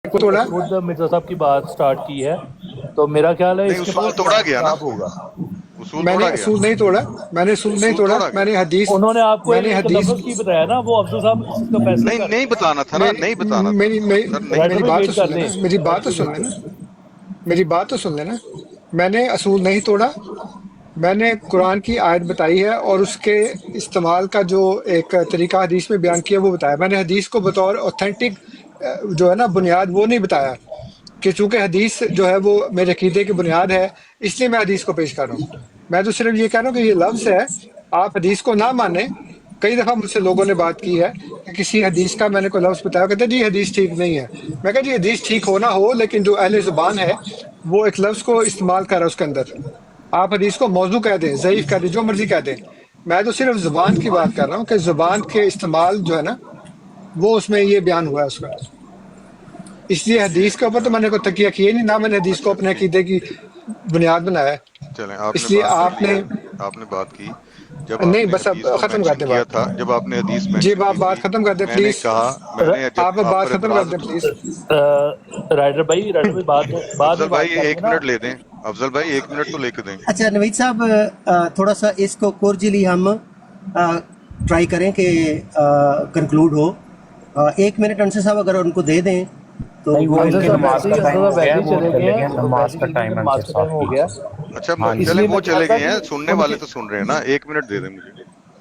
توڑا خود مرزا صاحب کی بات سٹارٹ کی ہے تو میرا خیال ہے نہیں اس کے اصول بعد توڑا گیا نا، خراب ہوگا. اصول میں نے توڑا گیا، اصول نہیں توڑا، میں نے اصول نہیں اصول توڑا، توڑا میں گیا. نے حدیث انہوں نے آپ کو میں نے ایک حدیث لفظ کی بتایا نا، وہ افضل صاحب اس کا فیصلہ نہیں کر رہے نہیں ہیں. بتانا تھا نا، نہیں بتانا تھا سر، نہیں رائٹر میری بھائی بات تو ویٹ کر سن لیں، لینا، میری بات تو سن لینا، میری بات تو سن لینا. میں نے اصول نہیں توڑا، میں نے قرآن کی آیت بتائی ہے اور اس کے استعمال کا جو ایک طریقہ حدیث میں بیان کیا وہ بتایا. میں نے حدیث کو بطور اوتھینٹک جو ہے نا بنیاد وہ نہیں بتایا کہ چونکہ حدیث جو ہے وہ میرے عقیدے کی بنیاد ہے اس لیے میں حدیث کو پیش کر رہا ہوں. میں تو صرف یہ کہہ رہا ہوں کہ یہ لفظ ہے، آپ حدیث کو نہ مانیں. کئی دفعہ مجھ سے لوگوں نے بات کی ہے کہ کسی حدیث کا میں نے کوئی لفظ بتایا، کہتے ہیں جی حدیث ٹھیک نہیں ہے. میں کہا جی حدیث ٹھیک ہونا ہو، لیکن جو اہل زبان ہے وہ ایک لفظ کو استعمال کر رہا ہے اس کے اندر. آپ حدیث کو موضوع کہہ دیں، ضعیف کہہ دیں، جو مرضی کہہ دیں. میں تو صرف زبان کی بات کر رہا ہوں کہ زبان کے استعمال جو ہے نا وہ اس میں یہ بیان ہوا ہے اس کا. اس لیے حدیث کے اوپر تو میں نے کوئی تکیہ کیا نہیں، نہ میں نے حدیث کو اچھا اپنے ٹھیک، عقیدے کی بنیاد بنایا ہے. چلیں آپ نے اس لیے بات کر آپ لی نے ہے، آپ نے بات کی. جب آپ نہیں، نے بس اب حدیث کو ختم کر مینشن دیں کیا بات. تھا، جب آپ نے حدیث جی مینشن آپ کی بات تھی، ختم کر دیں میں نے پلیز. کہا، میں نے جب آپ آپ بات پر ختم کر اعتراض، دیں پلیز. رائٹر بھائی بعد میں افضل بھائی بات کر لیں ایک نا. منٹ لے دیں، افضل بھائی ایک منٹ تو لے کے دیں. اچھا نوید صاحب، تھوڑا سا اس کو کورجلی ہم ٹرائی کریں کہ کنکلوڈ ہو. 1 منٹ انصر صاحب اگر ان کو دے دیں تو نہیں، وہ وہ ان افضل کی ممکن صاحب ہو نماز ویسے کا ہی سکتا ہے. ٹائم ہو گیا ہے، ویسے ہی وہ چلے گئے چلے ہیں، گئے نماز ویسے کا چلے گئے ٹائم کہ ہے نماز انصر کا ٹائم صاحب ہو گیا. پلیز. اچھا ہاں اس جی، چلیں لیے وہ میں کہہ چلے رہا تھا گئے کہ ہیں، سننے ان والے کے تو سن رہے ہیں نا. 1 منٹ دے دیں مجھے.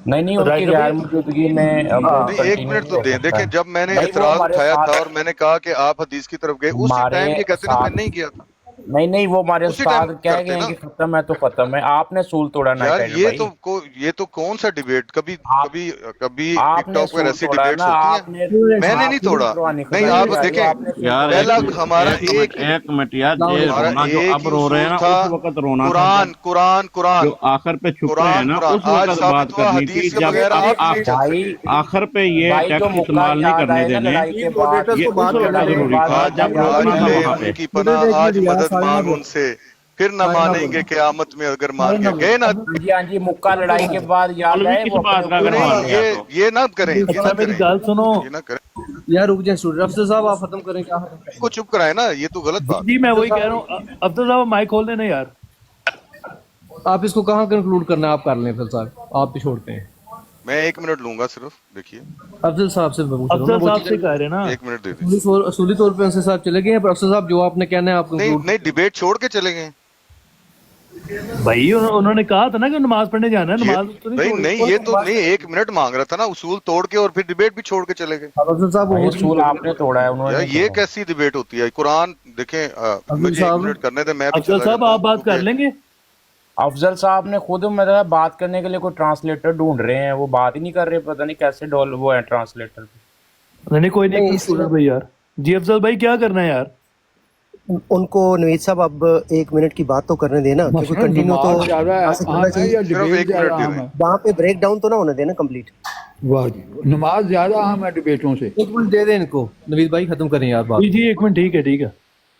نہیں نہیں، ان کی رائٹر غیر بھائی موجودگی میں اب نہیں 1 کنٹینیو منٹ نہیں تو ہو دیں. سکتا دیکھیں ہے. جب میں نے نہیں، وہ اعتراض ہمارے اٹھایا تھا ساتھ اور میں نے کہا کہ آپ حدیث کی طرف گئے، اسی ہمارے ٹائم یہ کہتے نا میں ساتھ نہیں گیا تھا، نہیں نہیں، وہ ہمارے اسی ٹائم استاد کہہ کرتے گئے ہیں نا. کہ ختم ہے تو ختم ہے. آپ نے اصول توڑا نائٹ یار رائڈر یہ بھائی. یہ تو کون سا ڈیبیٹ، کبھی آپ کبھی کبھی ٹک آپ نے ٹاک پر اصول ایسی توڑا ہے نا. ڈیبیٹس ہوتی ہیں. آپ نے میں نے نہیں آپ کی توڑا. روحانی نہیں ختم کی آپ جا رہی ہو، دیکھیں، آپ نے اصول یار توڑا ایک پہلا ہے. منٹ ہمارا ایک منٹ ایک ہی ایک منٹ یار، السلام یہ علیکم. ہمارا رونا جو ایک اب ہی رو رہے ہیں اصول نا، تھا، اس وقت رونا تھا جب قرآن قرآن قرآن جو آخر پہ چھپے ہیں قرآن نا، قرآن اس آج وقت بات ثابت ہوا کرنی تھی حدیث کے جب بغیر اب آپ نہیں آپ چل بھائی سکتے. آخر پہ یہ بھائی جو ٹیکسٹ مکہ استعمال نہیں یاد کرنے آئے نا دینے. لڑائی کے تین بعد، موڈریٹرز یہ کو اس بات جو وقت کرنے لڑائی دیں. کے ضروری بعد تھا آج مکہ جب یاد آج روکنا آئی تھا لے ہے. وہاں ان پہ. کی پناہ، مودریٹ ایک آج منٹ یار، مدد سارے نہ مانگ ان بولیں، سے، پھر نہ سارے نہ مانیں بولیں، گے قیامت میں اگر مان سارے نہ گئے. بولیں. گئے نا. ہاں جی ہاں جی، مکہ لڑائی کے بعد یاد مولوی آئے، کس وہ اپنے بات کا اوپر اگر مان نہیں مان لے لیا آئے. تو یہ نہ کریں، یہ نہ اچھا میری کریں، گل سنو. یہ نہ کریں. یار رک جائیں اسٹوڈنٹ. افضل صاحب آپ ختم کریں، کیا ختم کریں کو گے؟ چپ کرائے نا، یہ تو غلط جی بات جی ہے. میں افضل وہی کہہ رہا صاحب ہوں. افضل صاحب مائک کھول دینا یار. آپ اس کو کہاں کنکلوڈ کرنا ہے آپ کر لیں. افضل صاحب آپ بھی چھوڑتے ہیں. میں 1 منٹ لوں گا صرف، دیکھیے افضل صاحب سے میں پوچھ رہا ہوں نا، افضل وہ صاحب چیزیں سے کہہ رہے نا. 1 منٹ دے دیں. اصولی طور پہ انصر صاحب چلے گئے ہیں، پر افضل صاحب جو آپ نے کہنا ہے آپ نہیں کنکلوڈ نہیں، کریں. ڈیبیٹ چھوڑ کے چلے گئے. بھائی انہوں نے کہا تھا نا کہ نماز پڑھنے جانا ہے، یہ نماز تو نہیں بھائی چھوڑی. نہیں، یہ تو نہیں، 1 منٹ مانگ رہا تھا نا، اصول توڑ کے اور پھر ڈیبیٹ بھی چھوڑ کے چلے گئے. اب افضل صاحب وہ بھائی ہو بھی نہیں اصول رہے آپ نے توڑا ہے، انہوں نے یار نہیں یہ توڑا. کیسی ڈیبیٹ ہوتی ہے؟ قرآن دیکھیں، افضل مجھے 1 صاحب. منٹ کرنے دیں، میں بھی افضل چلا صاحب جاتا آپ ہوں بات کر کیونکہ لیں گے. افضل صاحب نے خود مطلب بات کرنے کے لیے کوئی ٹرانسلیٹر ڈھونڈ رہے ہیں، وہ بات ہی نہیں کر رہے، پتہ نہیں کیسے ڈول وہ ہے ٹرانسلیٹر. نہیں کوئی نہیں، نہیں اسٹوڈنٹ بھائی یار. جی افضل بھائی کیا کرنا ہے یار. ان کو نوید صاحب اب 1 منٹ کی بات تو کرنے دینا، کیونکہ مثلا کنٹینیو تو نماز زیادہ یہاں سے چلنا اہم ہے چاہیے. یا صرف ڈبیٹ 1 منٹ زیادہ دے اہم دیں. ہے؟ وہاں پہ بریک ڈاؤن تو نہ ہونے دینا کمپلیٹ. واہ جی، نماز زیادہ اہم ہے ڈبیٹوں سے. 1 منٹ دے دیں ان کو. نوید بھائی ختم کریں یار بات جی کو. جی 1 منٹ، ٹھیک ہے ٹھیک ہے.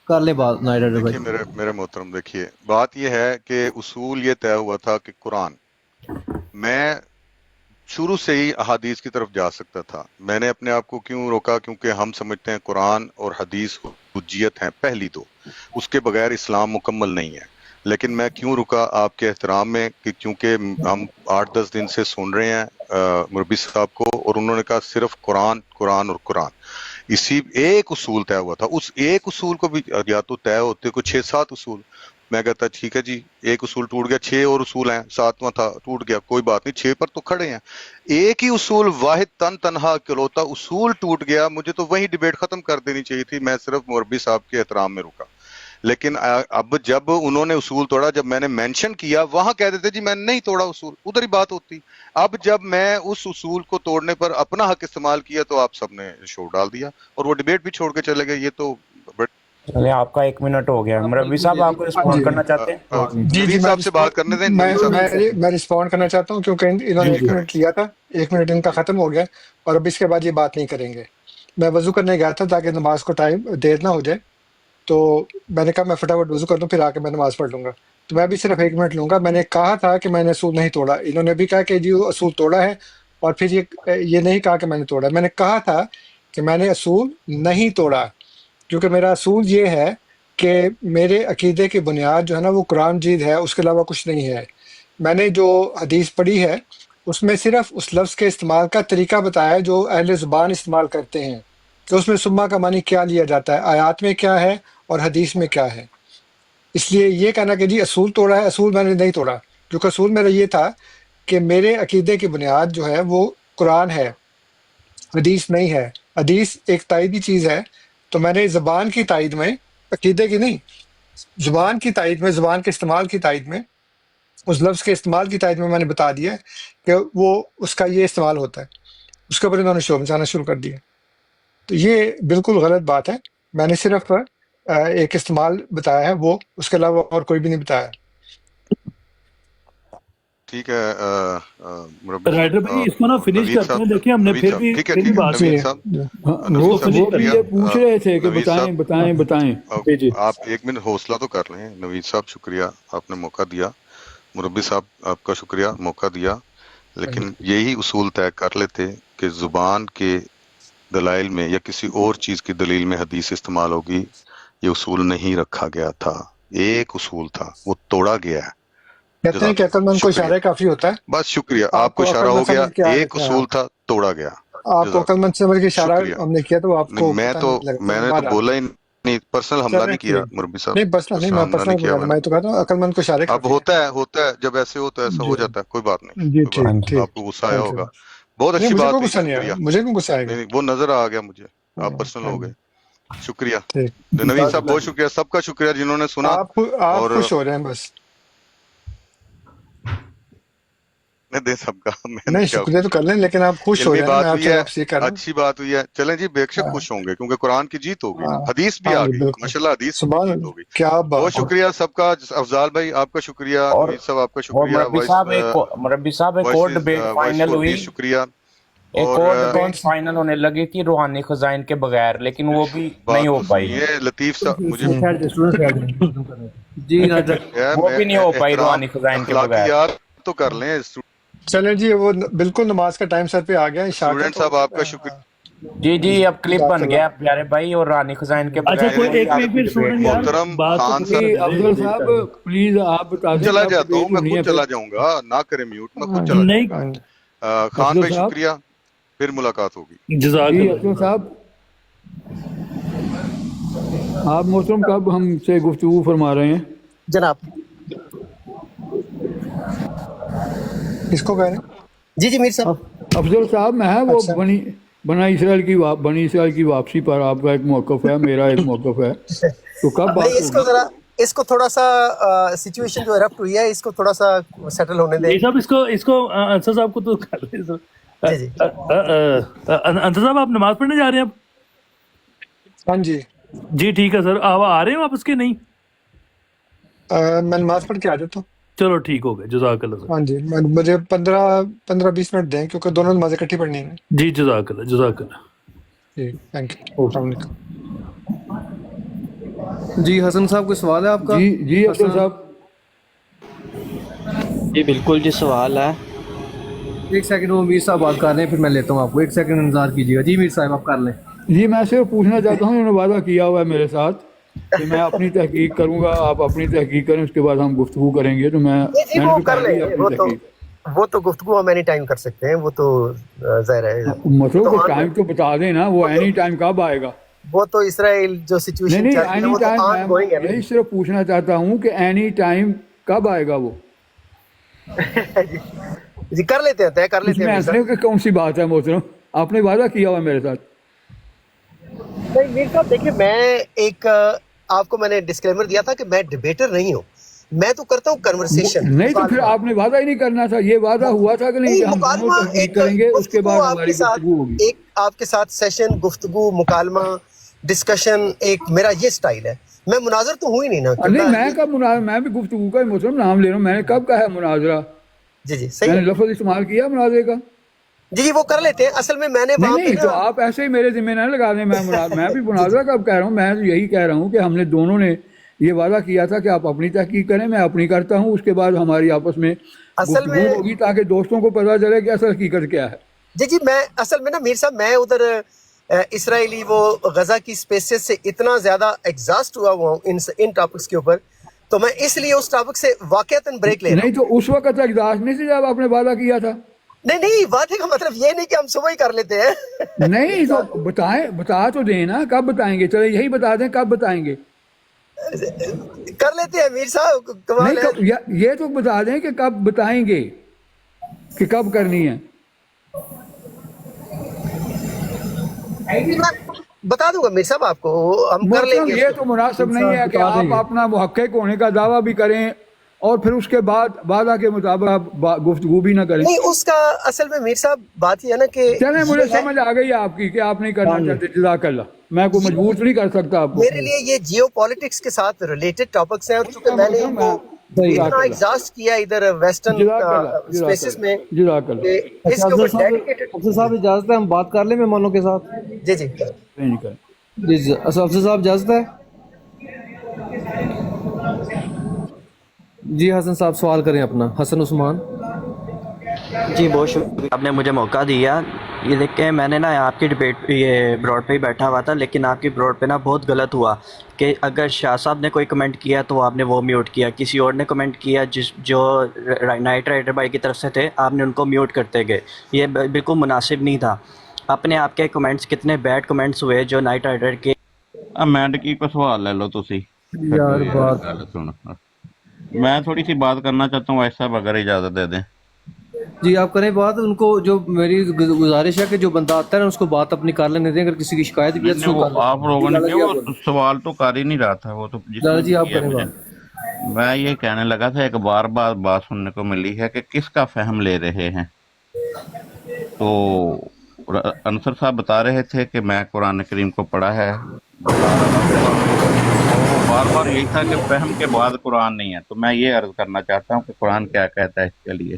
کر لیں بات نائٹ رائڈر بھائی. دیکھیے میرے محترم، دیکھیے بات یہ ہے کہ اصول یہ طے ہوا تھا کہ قرآن، میں شروع سے ہی احادیث کی طرف جا سکتا تھا. میں نے اپنے آپ کو کیوں روکا؟ کیونکہ ہم سمجھتے ہیں قرآن اور حدیث حجیت ہیں پہلی تو، اس کے بغیر اسلام مکمل نہیں ہے. لیکن میں کیوں رکا؟ آپ کے احترام میں، کہ کیونکہ ہم 8-10 دن سے سن رہے ہیں مربی صاحب کو، اور انہوں نے کہا صرف قرآن قرآن اور قرآن. اسی ایک اصول طے ہوا تھا، اس ایک اصول کو بھی یا تو طے ہوتے کوئی 6-7 اصول. میں کہتا ٹھیک ہے جی، ایک اصول ٹوٹ گیا، 6 اور اصول ہیں، 7واں تھا ٹوٹ گیا، کوئی بات نہیں، 6 پر تو کھڑے ہیں. ایک ہی اصول واحد تنہا اکلوتا اصول ٹوٹ گیا. مجھے تو وہی ڈیبیٹ ختم کر دینی چاہیے تھی. میں صرف مربی صاحب کے احترام میں رکا. لیکن اب جب انہوں نے اصول توڑا، جب میں نے مینشن کیا، وہاں کہہ دیتے جی میں نے نہیں توڑا اصول، ادھر ہی بات ہوتی. اب جب میں اس اصول کو توڑنے پر اپنا حق استعمال کیا تو آپ سب نے شو ڈال دیا اور وہ ڈیبیٹ بھی چھوڑ کے چلے گئے. یہ تو چلے آپ کا 1 منٹ ہو گیا. آپ مربی 1 منٹ صاحب دے آپ دیں. کو ہاں رسپونڈ جی کرنا چاہتے ہیں؟ جی جی، نوید میں صاحب سے بات کرنے دیں. نوید صاحب میں رسپونڈ کرنا چاہتا ہوں، کیونکہ انہوں نے جی 1 کریں. منٹ لیا تھا. 1 منٹ ان کا ختم ہو گیا اور اب اس کے بعد یہ بات نہیں کریں گے. میں وضو کرنے گیا تھا تاکہ نماز کو ٹائم دیر نہ ہو جائے، تو میں نے کہا میں فٹافٹ وضو کر لوں، پھر آ کے میں نماز پڑھ لوں گا. تو میں بھی صرف 1 منٹ لوں گا. میں نے کہا تھا کہ میں نے اصول نہیں توڑا. انہوں نے بھی کہا کہ جی وہ اصول توڑا ہے، اور پھر یہ نہیں کہا کہ میں نے توڑا. میں نے کہا تھا کہ میں نے اصول نہیں توڑا. کیونکہ میرا اصول یہ ہے کہ میرے عقیدے کی بنیاد جو ہے نا وہ قرآن مجید ہے، اس کے علاوہ کچھ نہیں ہے۔ میں نے جو حدیث پڑھی ہے اس میں صرف اس لفظ کے استعمال کا طریقہ بتایا ہے جو اہل زبان استعمال کرتے ہیں، کہ اس میں سما کا معنی کیا لیا جاتا ہے، آیات میں کیا ہے اور حدیث میں کیا ہے۔ اس لیے یہ کہنا کہ جی اصول توڑا ہے، اصول میں نے نہیں توڑا، کیونکہ اصول میرا یہ تھا کہ میرے عقیدے کی بنیاد جو ہے وہ قرآن ہے، حدیث نہیں ہے۔ حدیث ایک تائیدی چیز ہے، تو میں نے زبان کی تائید میں، عقیدے کی نہیں، زبان کی تائید میں، زبان کے استعمال کی تائید میں، اس لفظ کے استعمال کی تائید میں نے بتا دیا کہ وہ اس کا یہ استعمال ہوتا ہے۔ اس کے اوپر انہوں نے سمجھانا شروع کر دیا۔ تو یہ بالکل غلط بات ہے، میں نے صرف ایک استعمال بتایا ہے، وہ اس کے علاوہ اور کوئی بھی نہیں بتایا۔ ٹھیک ہے مربی رائٹر بھائی اس کو نا فنش نوید کرتے ہیں، صاحب، دیکھیں ہم نے نوید پھر صاحب، بھی ٹھیک ہے پھر بھی ٹھیک ہے بات نوید جی، صاحب، ہاں، نوید وہ صاحب فنش بھی شکریہ، یہ پوچھ رہے تھے کہ نوید بتائیں صاحب بتائیں بتائیں۔ جی جی آپ ایک منٹ حوصلہ تو کر لیں۔ نوید صاحب شکریہ، آپ نے موقع دیا۔ مربی صاحب آپ کا شکریہ، موقع دیا، لیکن یہی اصول طے کر لیتے کہ زبان کے دلائل میں یا کسی اور چیز کی دلیل میں حدیث استعمال ہوگی۔ یہ اصول نہیں رکھا گیا تھا، ایک اصول تھا، وہ توڑا گیا ہے۔ کہتے ہیں کہ جزاک عقل اللہ، مند کو شکریہ، اشارہ کافی ہوتا ہے۔ بس شکریہ، آپ آپ کو کو اشارہ عقل ہو مند گیا، سمجھ کے آ ایک رہے اصول تھے، تھا، توڑا گیا۔ آپ کو جزاک عقل مند سمجھ کے اللہ، اشارہ شکریہ۔ ہم نے کیا تو آپ کو میں پتہ تو نہیں لگتا۔ میں نے تو بہرحال بولا ہی نہیں، پرسنل حملہ چلیں نہیں کیا ٹھیک، مربی صاحب، نہیں پرسنل نہیں، پرسنل میں حملہ پرسنل نہیں بول کیا رہا تھا، میں نے۔ میں تو کہتا ہوں عقل مند کو اشارے اب کافی ہوتا ہے جب ایسے ہو تو ایسا ہیں۔ ہو جی جاتا ہے، کوئی بات نہیں، جی کوئی بات ٹھیک نہیں، ٹھیک، آپ کو غصہ آیا تھینک یو۔ ہوگا۔ بہت نہیں اچھی مجھے بات کوئی ہوئی، غصہ نہیں آیا، شکریہ۔ مجھے کوئی غصہ آئے گا۔ نہیں وہ نظر آ گیا مجھے، آپ پرسنل ہو گئے، شکریہ۔ ٹھیک، نوید صاحب بہت شکریہ، سب کا شکریہ جنہوں نے سنا، آپ اور خوش ہو رہے ہیں بس؟ میں دے سب کا، میں نے نہیں کیا شکریہ تو خوش کر ہونا۔ لیں، لیکن آپ خوش ہو علمی رہے ہیں نا، میں بات آپ ہوئی سے ہے، آپ سے یہ کر رہا ہوں۔ اچھی بات ہوئی ہے، چلیں جی بے شک ہاں خوش ہوں گے کیونکہ قرآن کی جیت ہوگی، ہاں حدیث بھی ہاں آ جی گئی، بالکل، ماشاءاللہ حدیث کی بھی سبحان جیت اللہ، ہوگی۔ کیا بہت بات ہے۔ شکریہ سب کا، افضال بھائی آپ کا شکریہ، اور نوید صاحب آپ کا اور شکریہ، مربی صاحب ایک اور ڈبیٹ وائس فائنل ہوئی، 40 شکریہ، ایک اور اور کون ڈبیٹ سی؟ فائنل ہونے لگی تھی روحانی خزائن کے بغیر، لیکن وہ بھی نہیں بات ہو تو پائی، سنیے لطیف صاحب، مجھے جی ڈاکٹر وہ بھی نہیں ہو پائی احترام روحانی خزائن کے بغیر۔ اخلاقیات تو کر لیں۔ چلیں جی، وہ بالکل نماز کا ٹائم سر پہ آ گیا عشاء کا، اسٹوڈنٹ تو صاحب آپ کا شکریہ، جی جی اب کلپ جزاک بن اللہ۔ گیا پیارے بھائی، اور رانی خزائن کے اچھا بغیر کوئی وہی ایک آپ کی منٹ ڈبیٹ اسٹوڈنٹ یار ہوگی۔ محترم بات تو خان کرنے صاحب، جی دیں، افضل ڈیٹ صاحب کر دیں۔ پلیز آپ بتا دیں کہ چلا اب جاتا ہوں، ڈبیٹ میں ہونی خود ہے پھر۔ چلا جاؤں گا، نہ کرے میوٹ، میں خود ہاں چلا نہیں جاؤں ہاں گا۔ خان افضل بھائی صاحب، شکریہ، پھر ملاقات ہوگی۔ جزاک جی اللہ افضل جزاک صاحب، آپ محترم کب ہم سے گفتگو فرما رہے ہیں؟ جناب کس کو کہہ رہے ہیں؟ جی میر صاحب، افضل صاحب میں وہ اچھا بنی اسرائیل کی واپسی پر آپ کا ایک موقف ہے، میرا ایک موقف ہے، تو کب نہیں بات اس کو ہوگی؟ ذرا، اس کو تھوڑا سا سچویشن جو ارپٹ ہوئی ہے اس کو تھوڑا سا سیٹل ہونے دیں۔ نہیں صاحب اس کو انصر صاحب کو تو کر لیں جی جی انصر صاحب آپ نماز پڑھنے جا رہے ہیں اب؟ ہاں جی، جی ٹھیک ہے سر، آپ آ رہے ہیں واپس کے نہیں؟ میں نماز پڑھ کے آ جاتا ہوں۔ چلو ٹھیک ہو گیا، جزاک اللہ سر۔ ہاں جی، مجھے 15-20 منٹ دیں کیونکہ دونوں نمازیں اکٹھی پڑھنی ہیں۔ جی جزاک اللہ جزاک اللہ۔ جی تھینک یو، السلام علیکم۔ جی حسن صاحب کوئی سوال ہے آپ کا؟ جی افضل حسن، صاحب، جی بالکل جی سوال ہے۔ ایک سیکنڈ وہ میر صاحب بات کر رہے ہیں، پھر میں لیتا ہوں آپ کو، ایک سیکنڈ انتظار کیجیے گا۔ جی میر صاحب آپ کر لیں۔ جی میں صرف پوچھنا چاہتا ہوں، انہوں نے وعدہ کیا ہوا ہے میرے ساتھ کہ میں اپنی تحقیق کروں گا، آپ اپنی تحقیق کریں، اس کے بعد ہم گفتگو کریں گے، تو میں جی نے وہ تو کر کر لیں لی گے، اپنی تحقیق۔ وہ تو گفتگو ہم اینی ٹائم کر سکتے ہیں، وہ تو ظاہر ہے، مطلب تو کو ٹائم تو بتا دیں نا، وہ اینی ٹائم کب آئے گا؟ وہ تو اسرائیل جو نہیں سچویشن نہیں، چل رہی ہے اینی وہ تو ٹائم آن گوئنگ ہے میں یہی صرف پوچھنا چاہتا ہوں کہ اینی ٹائم کب آئے گا وہ؟ جی کر لیتے ہیں، طے کر اس لیتے ہیں میں میر ہنسنے صاحب۔ کی کون سی بات ہے محترم؟ آپ نے وعدہ کیا ہوا ہے میرے ساتھ۔ نہیں میر صاحب دیکھیے، میں ایک آپ کو میں نے ڈسکلیمر دیا تھا کہ میں ڈبیٹر نہیں ہوں، میں تو کرتا ہوں کنورسیشن۔ نہیں تو پھر آپ نے وعدہ ہی نہیں کرنا تھا، یہ وعدہ ہوا تھا کہ نہیں کہ ہم دونوں مکالمہ، تحقیق ایک کریں گے، اس کے بعد گفتگو آپ کے ہماری ساتھ، گفتگو ہوگی۔ ایک آپ کے ساتھ سیشن، گفتگو، مکالمہ، ڈسکشن، ایک میرا یہ سٹائل ہے۔ میں مناظر تو ہوں ہی نہیں نا۔ نہیں میں کب مناظرہ، میں بھی گفتگو کا محترم نام لے رہا ہوں، میں نے کب کہا ہے مناظرہ؟ جی میں صحیح نے ہے، لفظ استعمال کیا مناظرے کا؟ جی وہ کر لیتے ہیں۔ اصل میں نے نہیں وہاں پہ نہیں، تو نا، آپ ایسے ہی میرے ذمہ نہ لگا دیں، میں بھی مناظرہ کب کہہ رہا ہوں، میں تو یہی کہہ رہا ہوں کہ ہم نے دونوں نے یہ وعدہ کیا تھا کہ آپ اپنی تحقیق کریں، میں اپنی کرتا ہوں، اس کے بعد ہماری آپس میں اصل گفتگو میں ہوگی تاکہ دوستوں کو پتہ چلے کہ اصل حقیقت کیا ہے۔ جی میں اصل میں نا میر صاحب، میں ادھر اسرائیلی وہ غزہ کی اسپیسز سے اتنا زیادہ ایگزاسٹ ہوا ہوا ہوں ان ٹاپکس کے اوپر، تو میں اس لیے اس ٹاپک سے واقعتاً بریک لے رہا ہوں. نہیں تو اس وقت اجداس نہیں تھی جب آپ نے وعدہ کیا تھا؟ نہیں وعدے کا مطلب یہ نہیں کہ ہم صبح ہی کر لیتے ہیں. نہیں تو بتا تو دیں نا کب بتائیں گے، چلے یہی بتا دیں کب بتائیں گے. کر لیتے ہیں میر صاحب، کمال ہے. نہیں یہ تو بتا دیں کہ کب بتائیں گے کہ کب کرنی ہے. بتا دوں گا میر صاحب آپ کو، ہم کر لیں گے. یہ تو مناسب نہیں ہے کہ آپ اپنا محقق ہونے کا دعویٰ بھی کریں اور پھر اس کے بعد وعدہ کے مطابق آپ گفتگو بھی نہ کریں. نہیں اس کا اصل میں میر صاحب بات یہ ہے نا کہ چلیں مجھے سمجھ آ گئی آپ کی کہ آپ نہیں کرنا چاہتے، جزاک اللہ. میں کوئی مجبور نہیں کر سکتا آپ کو. میرے لیے یہ جیو پالیٹکس کے ساتھ ریلیٹڈ ٹاپکس ہیں، اور چونکہ میں نے ان کو اتنا ایگزاسٹ کیا ادھر ویسٹرن اسپیسز میں. جزاک اللہ. اس کے اوپر ڈیڈیکیٹڈ. افضل صاحب اجازت ہے ہم بات کر لیں مہمانوں کے ساتھ؟ جی جی افضل صاحب اجازت ہے؟ جی حسن صاحب سوال کریں اپنا. حسن عثمان. جی بہت شکریہ، آپ نے مجھے موقع دیا. یہ دیکھ کے میں نے نا آپ کی ڈبیٹ یہ براڈ پہ ہی بیٹھا ہوا تھا، لیکن آپ کی براڈ پہ نا بہت غلط ہوا کہ اگر شاہ صاحب نے کوئی کمنٹ کیا تو آپ نے وہ میوٹ کیا، کسی اور نے کمنٹ کیا جو نائٹ رائڈر بھائی کی طرف سے تھے آپ نے ان کو میوٹ کرتے گئے. یہ بالکل مناسب نہیں تھا. اپنے آپ کے کمنٹس کتنے بیڈ کمنٹس ہوئے جو نائٹ رائڈر کے. امینڈ کی کو سوال لے لو تسی. یار بات سنو میں تھوڑی سی بات کرنا چاہتا ہوں، ایسا اگر اجازت دے دیں. جی آپ کریں بات. ان کو جو میری گزارش ہے کہ جو بندہ آتا ہے نا اس کو بات اپنی کر لینے دیں. اگر کسی کی شکایت بھی ہے تو آپ لوگوں نے کیا وہ سوال تو کر ہی نہیں رہا تھا، وہ تو جی آپ کریں بات. میں یہ کہنے لگا تھا ایک بار بات سننے کو ملی ہے کہ کس کا فہم لے رہے ہیں. تو انصر صاحب بتا رہے تھے کہ میں قرآن کریم کو پڑھا ہے، بار بار یہی تھا کہ فہم کے بعد قرآن نہیں ہے. تو میں یہ عرض کرنا چاہتا ہوں کہ قرآن کیا کہتا ہے اس کے لیے.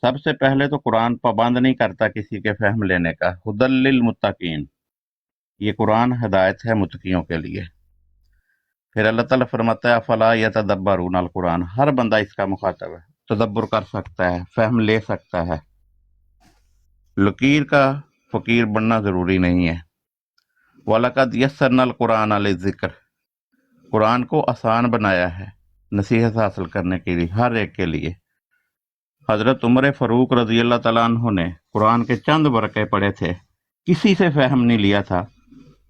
سب سے پہلے تو قرآن پابند نہیں کرتا کسی کے فہم لینے کا. ہدی للمتقین، یہ قرآن ہدایت ہے متقیوں کے لیے. پھر اللہ تعالیٰ فرماتا ہے افلا یتدبرون القرآن، ہر بندہ اس کا مخاطب ہے، تدبر کر سکتا ہے، فہم لے سکتا ہے. لکیر کا فقیر بننا ضروری نہیں ہے. وَلَقَدْ يَسَّرْنَا الْقُرْآنَ لِلذِّكْرِ، قرآن کو آسان بنایا ہے نصیحت حاصل کرنے کے لیے، ہر ایک کے لیے. حضرت عمر فاروق رضی اللہ تعالیٰ عنہ نے قرآن کے چند برقے پڑھے تھے، کسی سے فہم نہیں لیا تھا،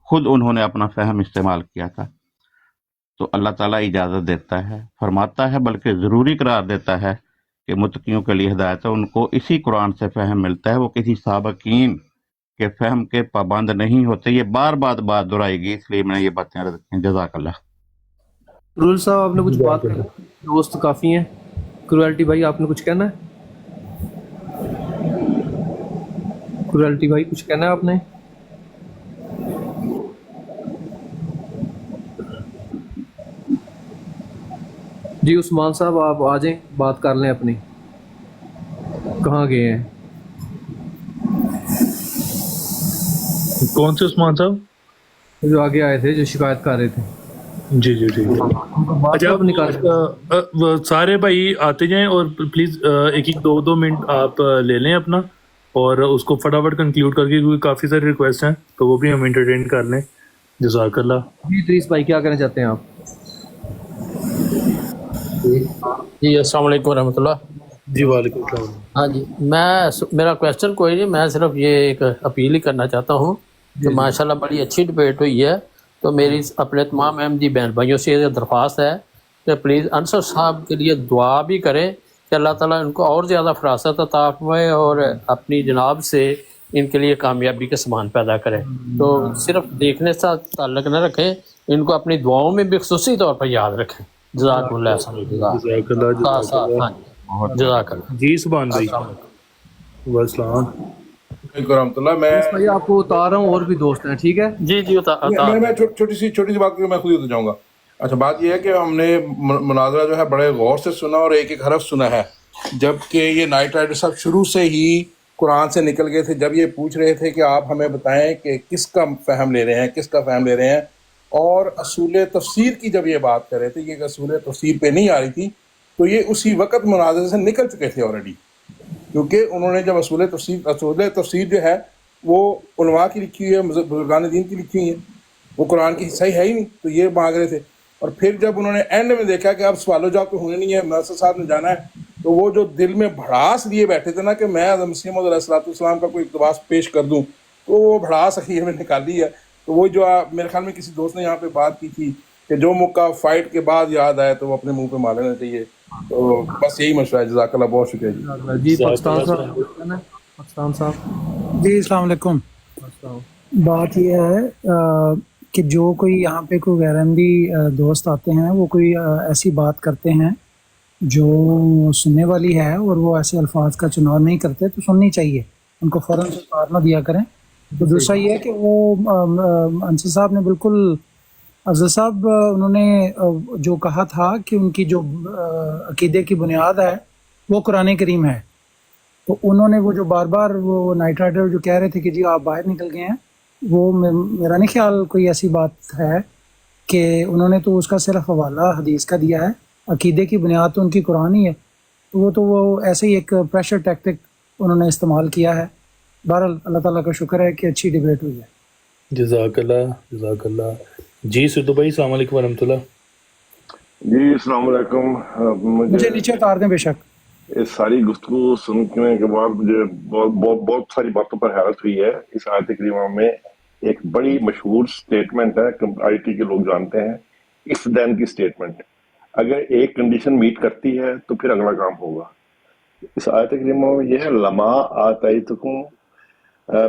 خود انہوں نے اپنا فہم استعمال کیا تھا. تو اللہ تعالیٰ اجازت دیتا ہے، فرماتا ہے، بلکہ ضروری قرار دیتا ہے کہ متقیوں کے لیے ہدایت ہے، ان کو اسی قرآن سے فہم ملتا ہے، وہ کسی سابقین کے فہم کے پابند نہیں ہوتے. یہ بار بات دہرائے گی، اس لیے میں نے یہ باتیں عرض کی. جزاک اللہ. رول صاحب آپ نے کچھ بات کرنا؟ دوست کافی ہیں. کرویلٹی بھائی آپ نے کچھ کہنا ہے؟ کرویلٹی بھائی کچھ کہنا ہے آپ نے؟ جی عثمان صاحب آپ آ جائیں، بات کر لیں اپنی. کہاں گئے ہیں؟ کون سے عثمان صاحب؟ جو آگے آئے تھے جو شکایت کر رہے تھے. جی جی جی. اچھا سارے بھائی آتے جائیں اور پلیز ایک ایک دو منٹ آپ لے لیں اپنا، اور اس کو فٹافٹ کنکلیوڈ کر کے، کیونکہ کافی ساری ریکویسٹ ہیں تو وہ بھی ہم انٹرٹین کر لیں. جزاک اللہ. جی ادریس بھائی کیا کہنا چاہتے ہیں آپ؟ جی السلام علیکم ورحمۃ اللہ. جی وعلیکم السلام. ہاں جی میرا کویشچن کوئی نہیں، میں صرف یہ ایک اپیل ہی کرنا چاہتا ہوں کہ ماشاءاللہ بڑی اچھی ڈبیٹ ہوئی ہے. تو میری اپنے تمام احمدی بہن بھائیوں سے یہ درخواست ہے کہ پلیز انصر صاحب کے لیے دعا بھی کریں کہ اللہ تعالیٰ ان کو اور زیادہ فراست عطا فرمائے اور اپنی جناب سے ان کے لیے کامیابی کے سامان پیدا کریں. تو صرف دیکھنے سے تعلق نہ رکھیں، ان کو اپنی دعاؤں میں بھی خصوصی طور پر یاد رکھیں. جزاک اللہ. جزاک اللہ. جی سبحان بھائی. والسلام علیکم ورحمۃ اللہ. میں آپ کو اتار رہا ہوں، اور بھی دوست ہیں، ٹھیک ہے؟ جی جی میں چھوٹی سی بات میں خود ہی ہوتا جاؤں گا. اچھا بات یہ ہے کہ ہم نے مناظرہ جو ہے بڑے غور سے سنا اور ایک ایک حرف سنا ہے، جبکہ یہ نائٹ رائڈر صاحب شروع سے ہی قرآن سے نکل گئے تھے. جب یہ پوچھ رہے تھے کہ آپ ہمیں بتائیں کہ کس کا فہم لے رہے ہیں، کس کا فہم لے رہے ہیں، اور اصول تفسیر کی جب یہ بات کر رہے تھے، یہ اصول تفسیر پہ نہیں آ رہی تھی، تو یہ اسی وقت مناظرے سے نکل چکے تھے آلریڈی. کیونکہ انہوں نے جب اصول تفسیر جو ہے وہ علماء کی لکھی ہوئی ہے, بزرگان دین کی لکھی ہوئی ہے, وہ قرآن کی حصہ ہے ہی نہیں, تو یہ مانگ رہے تھے. اور پھر جب انہوں نے اینڈ میں دیکھا کہ اب سوال و جواب تو ہونے نہیں ہے, ناصر صاحب نے جانا ہے, تو وہ جو دل میں بھڑاس لیے بیٹھے تھے نا کہ میں مسیح موعود علیہ السلام کا کوئی اقتباس پیش کر دوں, تو وہ بھڑاس اخیر میں نکالی ہے. تو وہ جو میرے خیال میں کسی دوست نے یہاں پہ بات کی تھی کہ جو موقع فائٹ کے بعد یاد آئے تو وہ اپنے منہ پہ مار لینا چاہیے. تو بس یہی مشورہ ہے. جزاک اللہ, بہت شکریہ جی. جی پاکستان صاحب, پاکستان صاحب. جی السلام علیکم. بات یہ ہے کہ جو کوئی یہاں پہ کوئی غیر احمدی دوست آتے ہیں, وہ کوئی ایسی بات کرتے ہیں جو سننے والی ہے اور وہ ایسے الفاظ کا چناؤ نہیں کرتے, تو سننی چاہیے, ان کو فوراً سے کار نہ دیا کریں. تو دوسرا یہ ہے کہ وہ انصر صاحب نے بالکل, افضل صاحب انہوں نے جو کہا تھا کہ ان کی جو عقیدے کی بنیاد ہے وہ قرآن کریم ہے, تو انہوں نے وہ جو بار بار وہ نائٹ رائڈر جو کہہ رہے تھے کہ جی آپ باہر نکل گئے ہیں, وہ میرا نہیں خیال کوئی ایسی بات ہے کہ انہوں نے تو اس کا صرف حوالہ حدیث کا دیا ہے, عقیدے کی بنیاد تو ان کی قرآن ہی ہے. تو وہ ایسے ہی ایک پریشر ٹیکٹک انہوں نے استعمال کیا ہے. بہرحال اللہ تعالیٰ کا شکر ہے کہ اچھی ڈیبیٹ ہوئی ہے. جزاک اللہ, جزاک اللہ. جی سدھو بھائی, السلام علیکم ورحمۃ اللہ. جی السلام علیکم. مجھے نیچے اتار دیں بے شک. اس ساری گفتگو سننے کے بعد مجھے بہت ساری باتوں پر حیرت ہوئی ہے. اس آیت کریمہ میں ایک بڑی مشہور سٹیٹمنٹ ہے, آئی ٹی کے لوگ جانتے ہیں, اف دین کی سٹیٹمنٹ. اگر ایک کنڈیشن میٹ کرتی ہے تو پھر اگلا کام ہوگا. اس آیت کریمہ میں یہ ہے, لما آتیتکم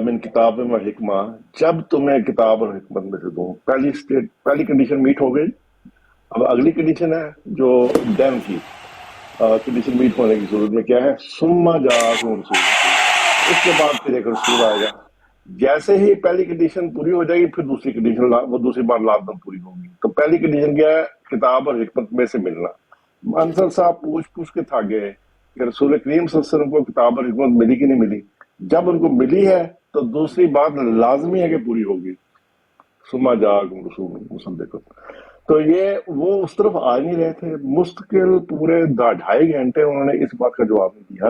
من کتاب و حکمہ, جب تمہیں کتاب اور حکمت میں سے دوں. پہلی کنڈیشن میٹ ہو گئی. اب اگلی کنڈیشن ہے جو دین کی کنڈیشن میٹ ہونے کی صورت میں کیا ہے, ثم جاءکم رسول, اس کے بعد پھر ایک رسول آئے گا. جیسے ہی پہلی کنڈیشن پوری ہو جائے گی پھر دوسری کنڈیشن وہ دوسری بار لازم پوری ہوگی. تو پہلی کنڈیشن کیا ہے, کتاب اور حکمت میں سے ملنا. انصر صاحب پوچھ کے تھک گئے کہ رسول کریم صلی اللہ علیہ وسلم کو کتاب اور حکمت ملی کہ نہیں ملی. جب ان کو ملی ہے تو دوسری بات لازمی ہے کہ پوری ہوگی, ثم جاءکم رسول مصدق. تو یہ وہ اس طرف آ نہیں رہے تھے. مستقل پورے 2.5 گھنٹے انہوں نے اس بات کا جواب نہیں دیا,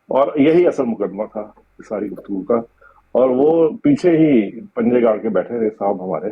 اور یہی اصل مقدمہ تھا ساری گفتگو کا. اور وہ پیچھے ہی پنجے گاڑ کے بیٹھے رہے صاحب ہمارے.